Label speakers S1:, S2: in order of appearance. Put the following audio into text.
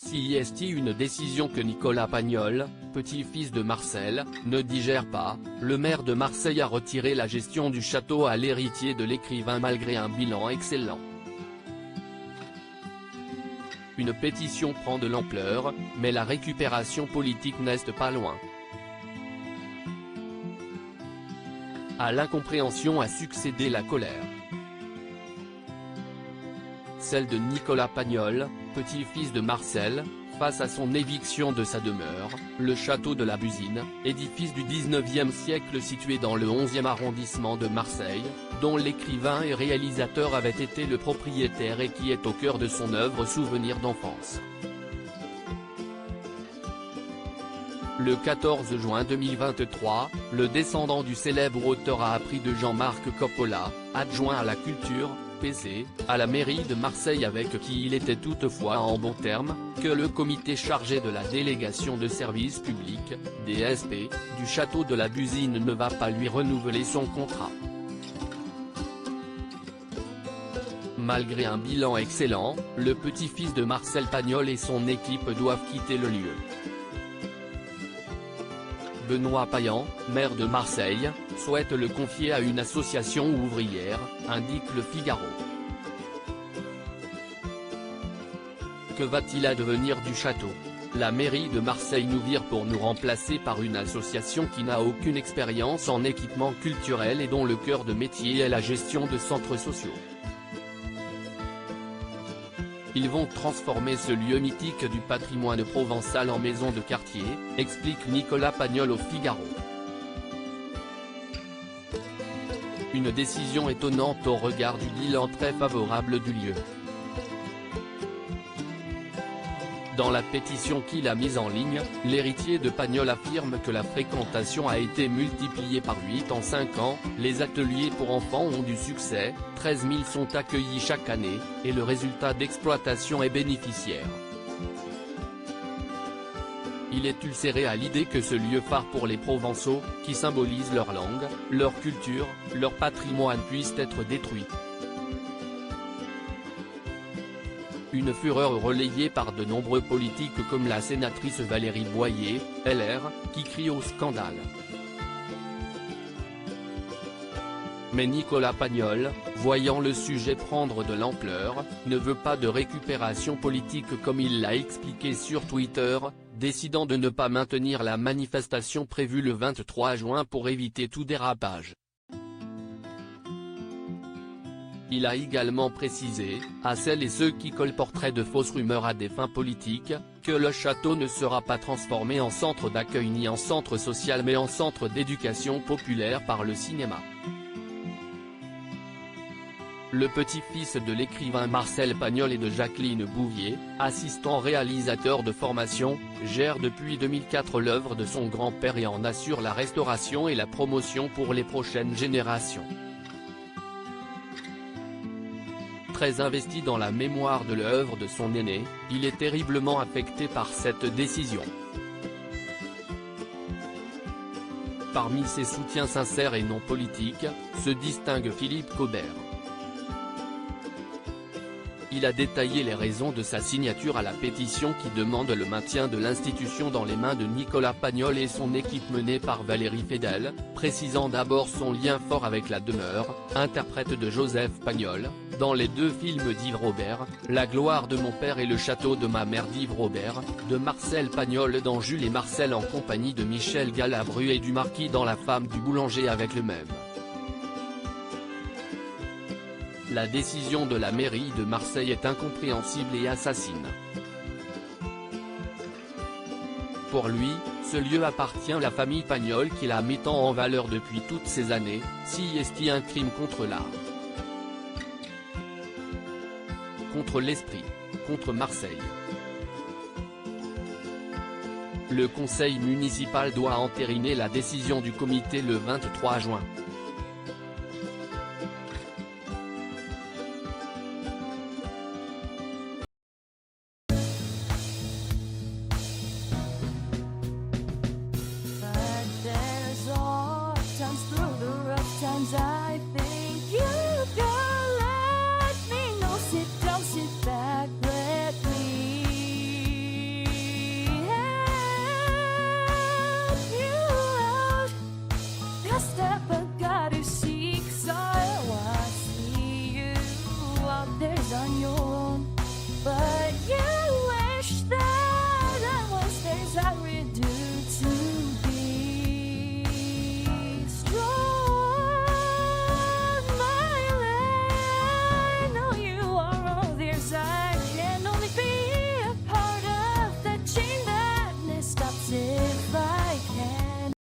S1: CIST, une décision que Nicolas Pagnol, petit-fils de Marcel, ne digère pas. Le maire de Marseille a retiré la gestion du château à l'héritier de l'écrivain malgré un bilan excellent. Une pétition prend de l'ampleur, mais la récupération politique n'est pas loin. À l'incompréhension a succédé la colère. Celle de Nicolas Pagnol, petit-fils de Marcel, face à son éviction de sa demeure, le château de la Busine, édifice du 19e siècle situé dans le 11e arrondissement de Marseille, dont l'écrivain et réalisateur avait été le propriétaire et qui est au cœur de son œuvre Souvenirs d'enfance. Le 14 juin 2023, le descendant du célèbre auteur a appris de Jean-Marc Coppola, adjoint à la culture, PC, à la mairie de Marseille avec qui il était toutefois en bons termes, que le comité chargé de la délégation de services publics, DSP, du château de la Busine ne va pas lui renouveler son contrat. Malgré un bilan excellent, le petit-fils de Marcel Pagnol et son équipe doivent quitter le lieu. Benoît Payan, maire de Marseille, souhaite le confier à une association ouvrière, indique Le Figaro. Que va-t-il advenir du château? La mairie de Marseille nous vire pour nous remplacer par une association qui n'a aucune expérience en équipement culturel et dont le cœur de métier est la gestion de centres sociaux. Ils vont transformer ce lieu mythique du patrimoine provençal en maison de quartier, explique Nicolas Pagnol au Figaro. Une décision étonnante au regard du bilan très favorable du lieu. Dans la pétition qu'il a mise en ligne, l'héritier de Pagnol affirme que la fréquentation a été multipliée par 8 en 5 ans, les ateliers pour enfants ont du succès, 13 000 sont accueillis chaque année, et le résultat d'exploitation est bénéficiaire. Il est ulcéré à l'idée que ce lieu phare pour les Provençaux, qui symbolise leur langue, leur culture, leur patrimoine puisse être détruit. Une fureur relayée par de nombreux politiques comme la sénatrice Valérie Boyer, LR, qui crie au scandale. Mais Nicolas Pagnol, voyant le sujet prendre de l'ampleur, ne veut pas de récupération politique comme il l'a expliqué sur Twitter, décidant de ne pas maintenir la manifestation prévue le 23 juin pour éviter tout dérapage. Il a également précisé, à celles et ceux qui colporteraient de fausses rumeurs à des fins politiques, que le château ne sera pas transformé en centre d'accueil ni en centre social mais en centre d'éducation populaire par le cinéma. Le petit-fils de l'écrivain Marcel Pagnol et de Jacqueline Bouvier, assistant réalisateur de formation, gère depuis 2004 l'œuvre de son grand-père et en assure la restauration et la promotion pour les prochaines générations. Très investi dans la mémoire de l'œuvre de son aîné, il est terriblement affecté par cette décision. Parmi ses soutiens sincères et non politiques, se distingue Philippe Cobert. Il a détaillé les raisons de sa signature à la pétition qui demande le maintien de l'institution dans les mains de Nicolas Pagnol et son équipe menée par Valérie Fedel, précisant d'abord son lien fort avec la demeure, interprète de Joseph Pagnol, dans les deux films d'Yves Robert, La gloire de mon père et Le château de ma mère d'Yves Robert, de Marcel Pagnol dans Jules et Marcel en compagnie de Michel Galabru et du marquis dans La femme du boulanger avec le même. La décision de la mairie de Marseille est incompréhensible et assassine. Pour lui, ce lieu appartient à la famille Pagnol qui la mettant en valeur depuis toutes ces années, CIST un crime contre l'art. Contre l'esprit, contre Marseille. Le conseil municipal doit entériner la décision du comité le 23 juin.
S2: Times through the rough times I think you